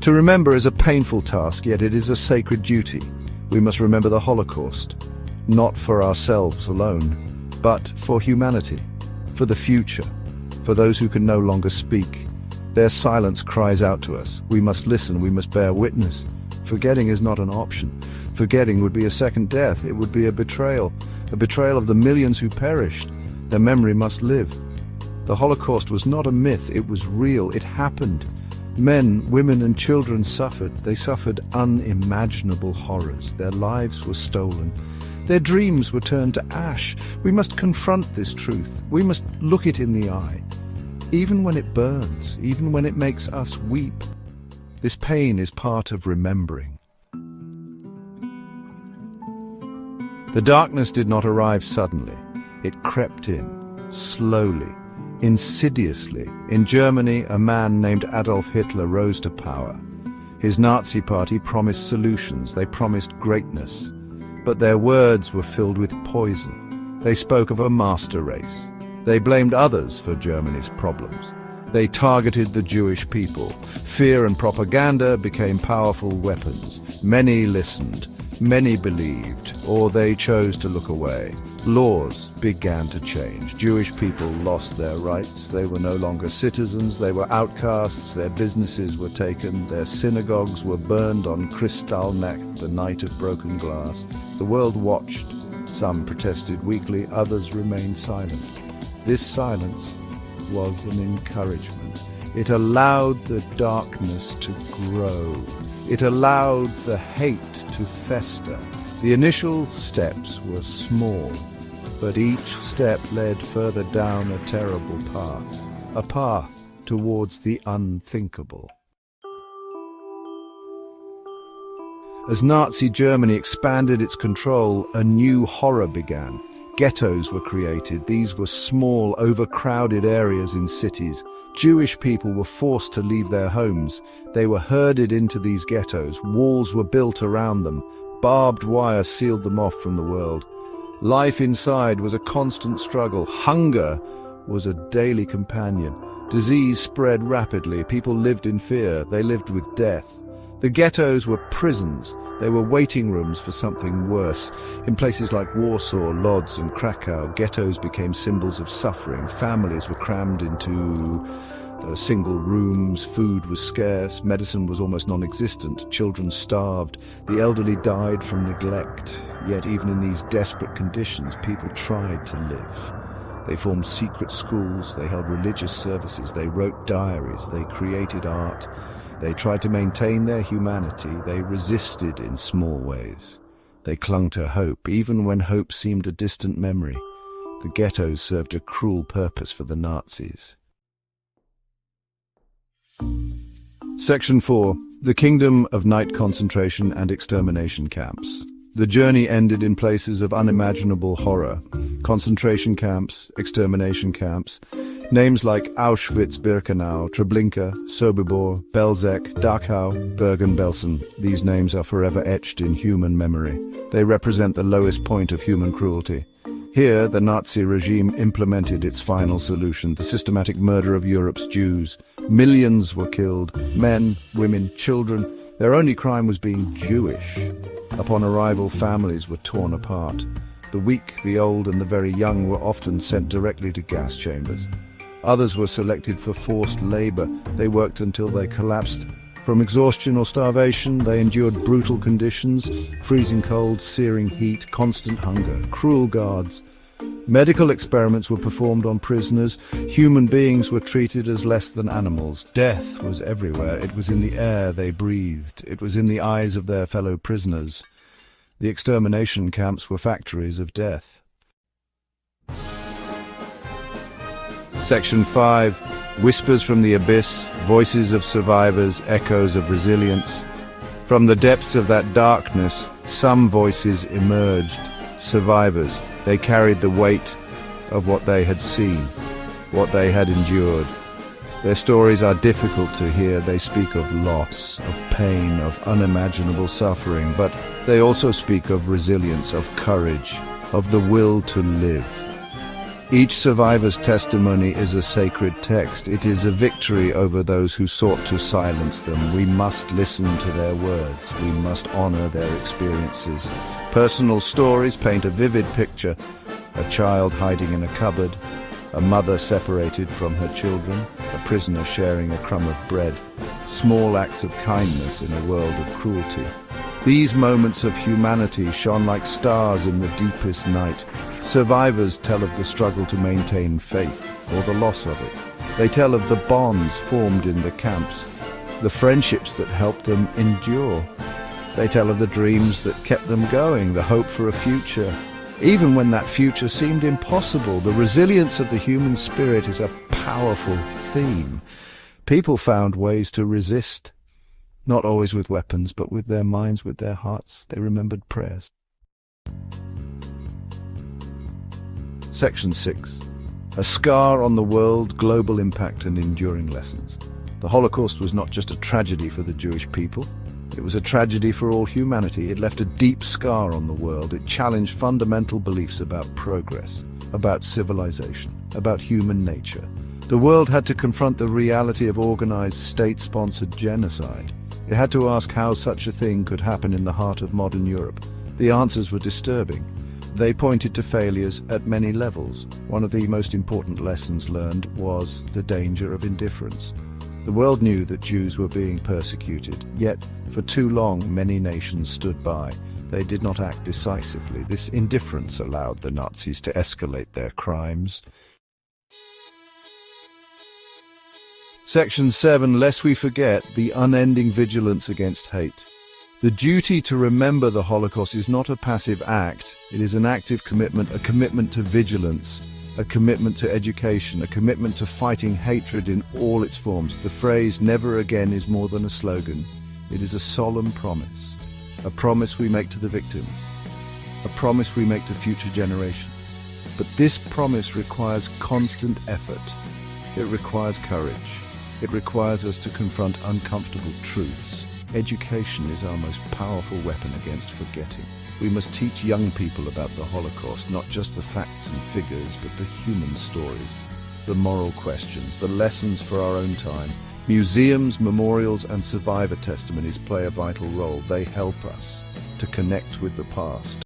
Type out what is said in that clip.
To remember is a painful task, yet it is a sacred duty. We must remember the Holocaust, not for ourselves alone, but for humanity, for the future, for those who can no longer speak. Their silence cries out to us. We must listen, we must bear witness. Forgetting is not an option. Forgetting would be a second death. It would be a betrayal of the millions who perished. Their memory must live. The Holocaust was not a myth, it was real, it happened. Men, women and children suffered. They suffered unimaginable horrors. Their lives were stolen. Their dreams were turned to ash. We must confront this truth. We must look it in the eye. Even when it burns, even when it makes us weep. This pain is part of remembering. The darkness did not arrive suddenly. It crept in, slowly, insidiously. In Germany, a man named Adolf Hitler rose to power. His Nazi party promised solutions. They promised greatness. But their words were filled with poison. They spoke of a master race. They blamed others for Germany's problems. They targeted the Jewish people. Fear and propaganda became powerful weapons. Many listened, many believed, or they chose to look away. Laws began to change. Jewish people lost their rights. They were no longer citizens. They were outcasts. Their businesses were taken. Their synagogues were burned on Kristallnacht, the night of broken glass. The world watched. Some protested weakly, others remained silent. This silence was an encouragement. It allowed the darkness to grow. It allowed the hate to fester. The initial steps were small, but each step led further down a terrible path, a path towards the unthinkable. As Nazi Germany expanded its control, a new horror began. Ghettos were created. These were small, overcrowded areas in cities. Jewish people were forced to leave their homes. They were herded into these ghettos. Walls were built around them. Barbed wire sealed them off from the world. Life inside was a constant struggle. Hunger was a daily companion. Disease spread rapidly. People lived in fear. They lived with death. The ghettos were prisons. They were waiting rooms for something worse. In places like Warsaw, Lodz and Krakow, ghettos became symbols of suffering. Families were crammed into single rooms. Food was scarce. Medicine was almost non-existent. Children starved. The elderly died from neglect. Yet even in these desperate conditions, people tried to live. They formed secret schools. They held religious services. They wrote diaries. They created art. They tried to maintain their humanity. They resisted in small ways. They clung to hope, even when hope seemed a distant memory. The ghettos served a cruel purpose for the Nazis. Section 4. The Kingdom of Night Concentration and Extermination Camps. The journey ended in places of unimaginable horror. Concentration camps, extermination camps. Names like Auschwitz-Birkenau, Treblinka, Sobibor, Belzec, Dachau, Bergen-Belsen. These names are forever etched in human memory. They represent the lowest point of human cruelty. Here, the Nazi regime implemented its final solution, the systematic murder of Europe's Jews. Millions were killed, men, women, children. Their only crime was being Jewish. Upon arrival, families were torn apart. The weak, the old, and the very young were often sent directly to gas chambers. Others were selected for forced labor. They worked until they collapsed. From exhaustion or starvation, they endured brutal conditions, freezing cold, searing heat, constant hunger, cruel guards. Medical experiments were performed on prisoners. Human beings were treated as less than animals. Death was everywhere. It was in the air they breathed. It was in the eyes of their fellow prisoners. The extermination camps were factories of death. Section 5. Whispers from the abyss, voices of survivors, echoes of resilience. From the depths of that darkness, some voices emerged. Survivors. They carried the weight of what they had seen, what they had endured. Their stories are difficult to hear. They speak of loss, of pain, of unimaginable suffering, but they also speak of resilience, of courage, of the will to live. Each survivor's testimony is a sacred text. It is a victory over those who sought to silence them. We must listen to their words. We must honor their experiences. Personal stories paint a vivid picture. A child hiding in a cupboard, a mother separated from her children, a prisoner sharing a crumb of bread. Small acts of kindness in a world of cruelty. These moments of humanity shone like stars in the deepest night. Survivors tell of the struggle to maintain faith, or the loss of it. They tell of the bonds formed in the camps, the friendships that helped them endure. They tell of the dreams that kept them going, the hope for a future. Even when that future seemed impossible, the resilience of the human spirit is a powerful theme. People found ways to resist, not always with weapons, but with their minds, with their hearts. They remembered prayers. Section 6. A scar on the world, global impact and enduring lessons. The Holocaust was not just a tragedy for the Jewish people. It was a tragedy for all humanity. It left a deep scar on the world. It challenged fundamental beliefs about progress, about civilization, about human nature. The world had to confront the reality of organized, state-sponsored genocide. It had to ask how such a thing could happen in the heart of modern Europe. The answers were disturbing. They pointed to failures at many levels. One of the most important lessons learned was the danger of indifference. The world knew that Jews were being persecuted, yet for too long many nations stood by. They did not act decisively. This indifference allowed the Nazis to escalate their crimes. Section 7. Lest we forget, the unending vigilance against hate. The duty to remember the Holocaust is not a passive act. It is an active commitment, a commitment to vigilance, a commitment to education, a commitment to fighting hatred in all its forms. The phrase "never again" is more than a slogan. It is a solemn promise, a promise we make to the victims, a promise we make to future generations. But this promise requires constant effort. It requires courage. It requires us to confront uncomfortable truths. Education is our most powerful weapon against forgetting. We must teach young people about the Holocaust, not just the facts and figures, but the human stories, the moral questions, the lessons for our own time. Museums, memorials, and survivor testimonies play a vital role. They help us to connect with the past,